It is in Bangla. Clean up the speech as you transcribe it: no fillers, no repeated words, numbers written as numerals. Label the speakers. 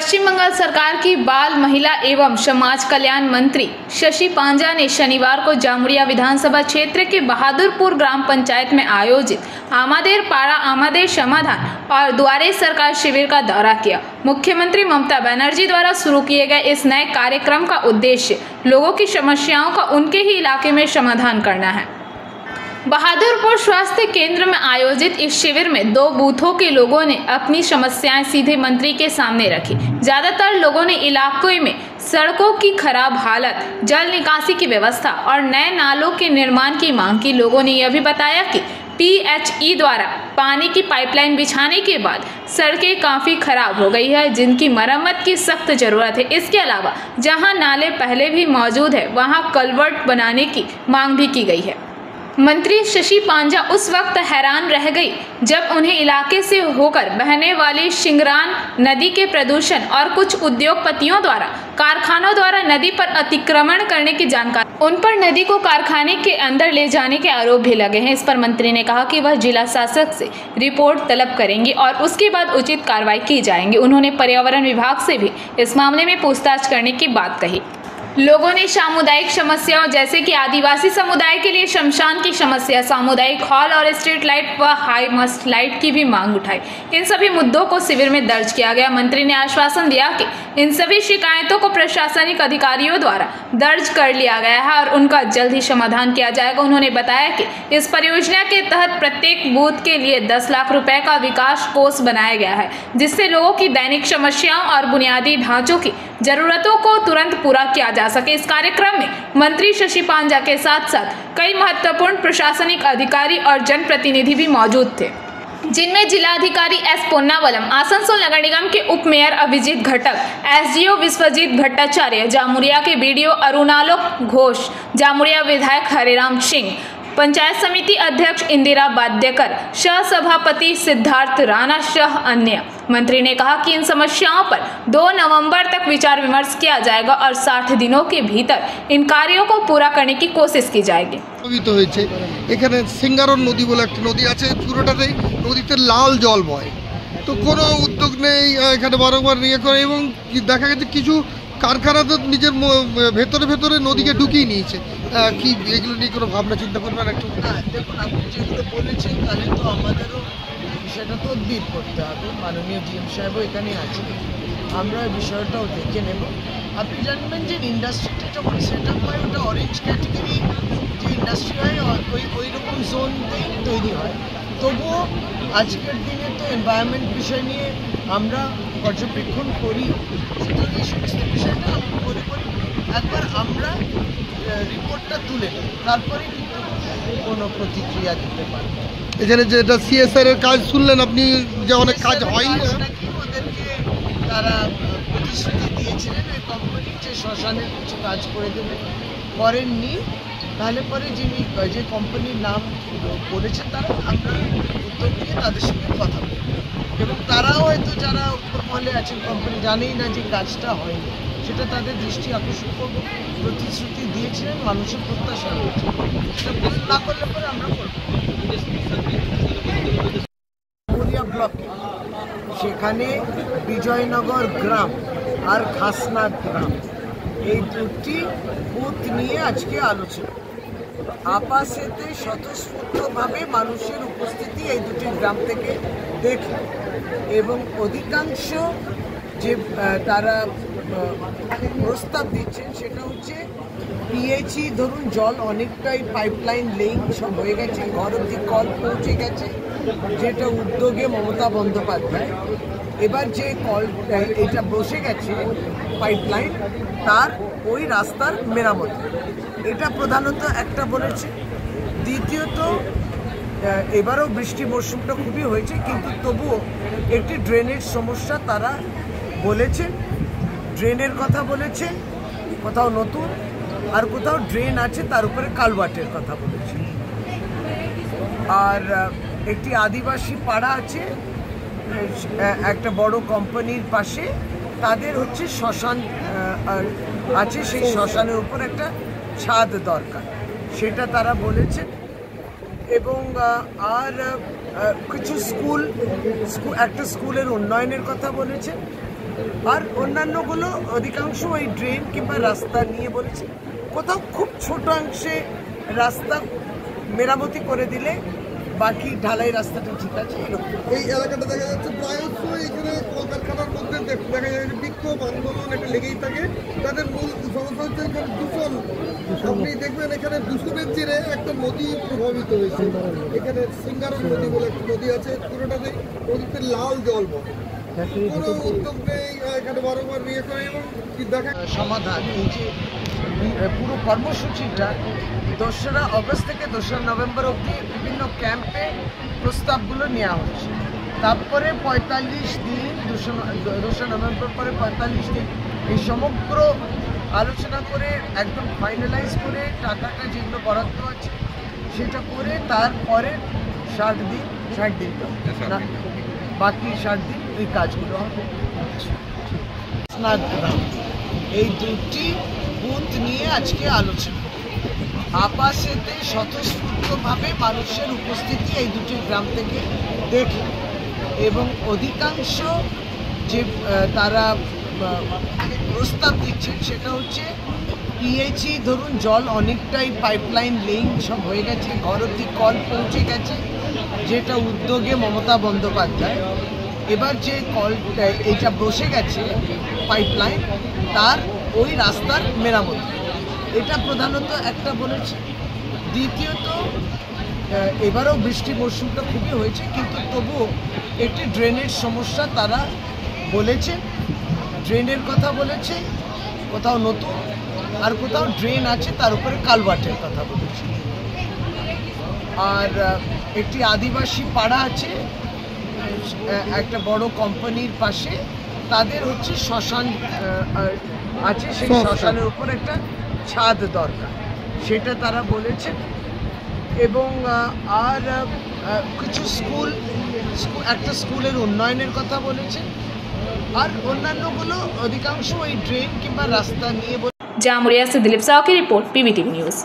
Speaker 1: पश्चिम बंगाल सरकार की बाल महिला एवं समाज कल्याण मंत्री शशि पांजा ने शनिवार को जामुड़िया विधानसभा क्षेत्र के बहादुरपुर ग्राम पंचायत में आयोजित आमादेर पाड़ा आमादेर समाधान और दुआरे सरकार शिविर का दौरा किया। मुख्यमंत्री ममता बनर्जी द्वारा शुरू किए गए इस नए कार्यक्रम का उद्देश्य लोगों की समस्याओं का उनके ही इलाके में समाधान करना है। बहादुरपुर स्वास्थ्य केंद्र में आयोजित इस शिविर में 2 बूथों के लोगों ने अपनी समस्याएं सीधे मंत्री के सामने रखी। ज्यादातर लोगों ने इलाकों में सड़कों की खराब हालत, जल निकासी की व्यवस्था और नए नालों के निर्माण की मांग की। लोगों ने यह भी बताया कि PHE द्वारा पानी की पाइपलाइन बिछाने के बाद सड़कें काफ़ी खराब हो गई है, जिनकी मरम्मत की सख्त ज़रूरत है। इसके अलावा जहां नाले पहले भी मौजूद है वहां कल्वर्ट बनाने की मांग भी की गई है। मंत्री शशि पांजा उस वक्त हैरान रह गई जब उन्हें इलाके से होकर बहने वाली शिंगरान नदी के प्रदूषण और कुछ उद्योगपतियों द्वारा कारखानों द्वारा नदी पर अतिक्रमण करने की जानकारी उन पर नदी को कारखाने के अंदर ले जाने के आरोप भी लगे हैं। इस पर मंत्री ने कहा कि वह जिला शासक से रिपोर्ट तलब करेंगी और उसके बाद उचित कार्रवाई की जाएंगी। उन्होंने पर्यावरण विभाग से भी इस मामले में पूछताछ करने की बात कही। लोगों ने सामुदायिक समस्याओं जैसे कि आदिवासी समुदाय के लिए शमशान की समस्या, सामुदायिक हॉल और स्ट्रीट लाइट व हाई मस्ट लाइट की भी मांग उठाई। इन सभी मुद्दों को शिविर में दर्ज किया गया। मंत्री ने आश्वासन दिया कि इन सभी शिकायतों को प्रशासनिक अधिकारियों द्वारा दर्ज कर लिया गया है और उनका जल्द ही समाधान किया जाएगा। उन्होंने बताया कि इस परियोजना के तहत प्रत्येक बूथ के लिए 10 लाख रुपए का विकास कोष बनाया गया है, जिससे लोगों की दैनिक समस्याओं और बुनियादी ढांचों की जरूरतों को तुरंत पूरा किया जा सके। इस कार्यक्रम में मंत्री शशि पांजा के साथ साथ कई महत्वपूर्ण प्रशासनिक अधिकारी और जनप्रतिनिधि भी मौजूद थे, जिनमें जिलाधिकारी एस पोन्नावलम, आसनसोल नगर निगम के उप मेयर अभिजीत घटक, SDO विश्वजीत भट्टाचार्य, जामुड़िया के BDO अरुणालोक घोष, जामुड़िया विधायक हरिराम सिंह, पंचायत समिति अध्यक्ष इंदिरा बाद्यकर, सह सभापति सिद्धार्थ राणा सह अन्य। मंत्री ने कहा कि इन समस्याओं पर 2 नवंबर तक विचार विमर्श किया जाएगा और 60 दिनों के भीतर इन कार्यों को पूरा करने की कोशिश की जाएगी।
Speaker 2: এখানে সিঙ্গারন নদী বলে একটা নদী আছে, পুরোটাতেই নদীতে লাল জল বয়, তো কোনো উদ্যোগ নেই। এখানে বারংবার নিয়ে করে এবং দেখা গেছে কিছু কারখানা তো নিজের ভেতরে ভেতরে নদীকে ঢুকিয়ে নিয়েছে। কি এগুলো নিয়ে কোনো ভাবনা চিন্তা করবেন একটু?
Speaker 3: দেখুন, আপনি যেগুলো বলেছেন তাহলে তো আমাদেরও বিষয়টা তদবির করতে হবে। মাননীয় GM সাহেবও এখানে আছে, আমরা বিষয়টাও দেখে নেব। আপনি জানবেন যে ইন্ডাস্ট্রিটা যখন সেট আপ হয় ওটা অরেঞ্জ ক্যাটেগরি যে ইন্ডাস্ট্রি হয় ওই রকম জোনতেই তৈরি হয়। তবুও আজকের দিনে তো এনভায়রনমেন্ট বিষয় নিয়ে আমরা পর্যবেক্ষণ করি, সুতরাং এই সমস্ত বিষয়টা আমি মনে করি একবার আমরা রিপোর্টটা তুলে নেব, তারপরে কিন্তু কোনো প্রতিক্রিয়া দিতে পারব।
Speaker 2: এখানে যেটা CSR এর কাজ শুনলেন আপনি, যে অনেক কাজ হয় না,
Speaker 3: ওদেরকে তারা প্রতিশ্রুতি দিয়েছিলেন ওই কোম্পানি যে শ্মশানের কিছু কাজ করে দেবে, করেননি। তাহলে পরে যে কোম্পানির নাম বলেছে তারা আমরা উদ্যোগ নিয়ে তাদের সঙ্গে কথা বলি এবং তারাও হয়তো যারা উপর মহলে আছেন কোম্পানি জানেই না যে কাজটা হয়নি, সেটা তাদের দৃষ্টি আকর্ষণ করব। প্রতিশ্রুতি দিয়েছিলেন, মানুষের প্রত্যাশা রয়েছে, সেটা পূরণ না করলে পরে আমরা করব। ব্লকে সেখানে বিজয়নগর গ্রাম আর খাসনাথ গ্রাম এই 2টি বুথ নিয়ে আজকে আলোচনা। আপাসেতে স্বতঃস্ফূর্তভাবে মানুষের উপস্থিতি এই 2টি গ্রাম থেকে দেখল এবং অধিকাংশ যে তারা প্রস্তাব দিচ্ছেন সেটা হচ্ছে PHE ধরুন জল অনেকটাই পাইপলাইন লেইং সব হয়ে গেছে, ঘর অব্দি কল পৌঁছে গেছে, যেটা উদ্যোগে মমতা বন্দ্যোপাধ্যায়। এবার যে কল এটা বসে গেছে পাইপলাইন, তার ওই রাস্তার মেরামত, এটা প্রধানত একটা বলেছে। দ্বিতীয়ত এবারও বৃষ্টি মরশুমটা খুবই হয়েছে, কিন্তু তবুও একটি ড্রেনের সমস্যা তারা বলেছেন, ড্রেনের কথা বলেছেন, কোথাও নতুন আর কোথাও ড্রেন আছে তার উপরে কালভার্টের কথা বলেছেন। আর একটি আদিবাসী পাড়া আছে একটা বড় কোম্পানির পাশে, তাদের হচ্ছে শ্মশান আছে, সেই শ্মশানের উপর একটা ছাদ দরকার, সেটা তারা বলেছেন। এবং আর কিছু একটা স্কুলের উন্নয়নের কথা বলেছেন আর অন্যান্যগুলো অধিকাংশ ওই ড্রেন কিংবা রাস্তা নিয়ে বলেছে। কোথাও খুব ছোট অংশে রাস্তা মেরামতি করে দিলে বাকি ঢালাই রাস্তাটা ঠিক আছে।
Speaker 2: এই এলাকাটা দেখা যাচ্ছে প্রায়শই এখানে কলকারখানার মধ্যে দেখা যায় বিক্ষোভ আন্দোলন এটা লেগেই থাকে। তাদের মূল সমস্যা হচ্ছে এখানে দূষণ। আপনি দেখবেন এখানে দূষণের জেরে একটা নদী প্রভাবিত হয়েছে। এখানে সিঙ্গারন নদী বলে একটা নদী আছে, পুরোটাতে নদীতে লাল জল বয়। কোনো উদ্যোগ নেই, এখানে বারংবার নিয়ে করে এবং দেখা
Speaker 3: সমাধান এই যে পুরো কর্মসূচিটা 2রা অগস্ট থেকে 2রা নভেম্বর অবধি বিভিন্ন ক্যাম্পে প্রস্তাবগুলো নেওয়া হচ্ছে। তারপরে 45 দিন 2রা নভেম্বর পরে 45 দিন এই সমগ্র আলোচনা করে একদম ফাইনালাইজ করে টাকাটা যেগুলো বরাদ্দ আছে সেটা করে তারপরে 60 দিন বাকি 60 দিন এই কাজগুলো হবে। এই দুটি বুথ নিয়ে আজকে আলোচনা। আপাসেতে স্বতঃস্ফূর্তভাবে মানুষের উপস্থিতি এই দুটি গ্রাম থেকে দেখে এবং অধিকাংশ যে তারা প্রস্তাব দিচ্ছেন সেটা হচ্ছে পিএইচই ধরুন জল অনেকটাই পাইপলাইন লেইং সব হয়ে গেছে, ঘর অব্দি কল পৌঁছে গেছে, যেটা উদ্যোগে মমতা বন্দ্যোপাধ্যায়। এবার যে কলটা এইটা বসে গেছে পাইপলাইন, তার ওই রাস্তার মেরামতি, এটা প্রধানত একটা বলেছে। দ্বিতীয়ত এবারও বৃষ্টি মরশুমটা খুবই হয়েছে, কিন্তু তবুও একটি ড্রেনের সমস্যা তারা বলেছে। ড্রেনের কথা বলেছে, কোথাও নতুন আর কোথাও ড্রেন আছে তার উপরে কালভার্টের কথা বলেছে। আর একটি আদিবাসী পাড়া আছে একটা বড় কোম্পানির পাশে, তাদের হচ্ছে শ্মশান আছে, সেই শ্মশানের উপর একটা ছাদ দরকার, সেটা তারা বলেছে। এবং আর কিছু একটা স্কুলের উন্নয়নের কথা বলেছে। আর অন্যান্যগুলো অধিকাংশ ওই ড্রেন কিংবা রাস্তা নিয়ে।
Speaker 1: जामुरिया से दिलीप साव की रिपोर्ट, PBTV न्यूज़।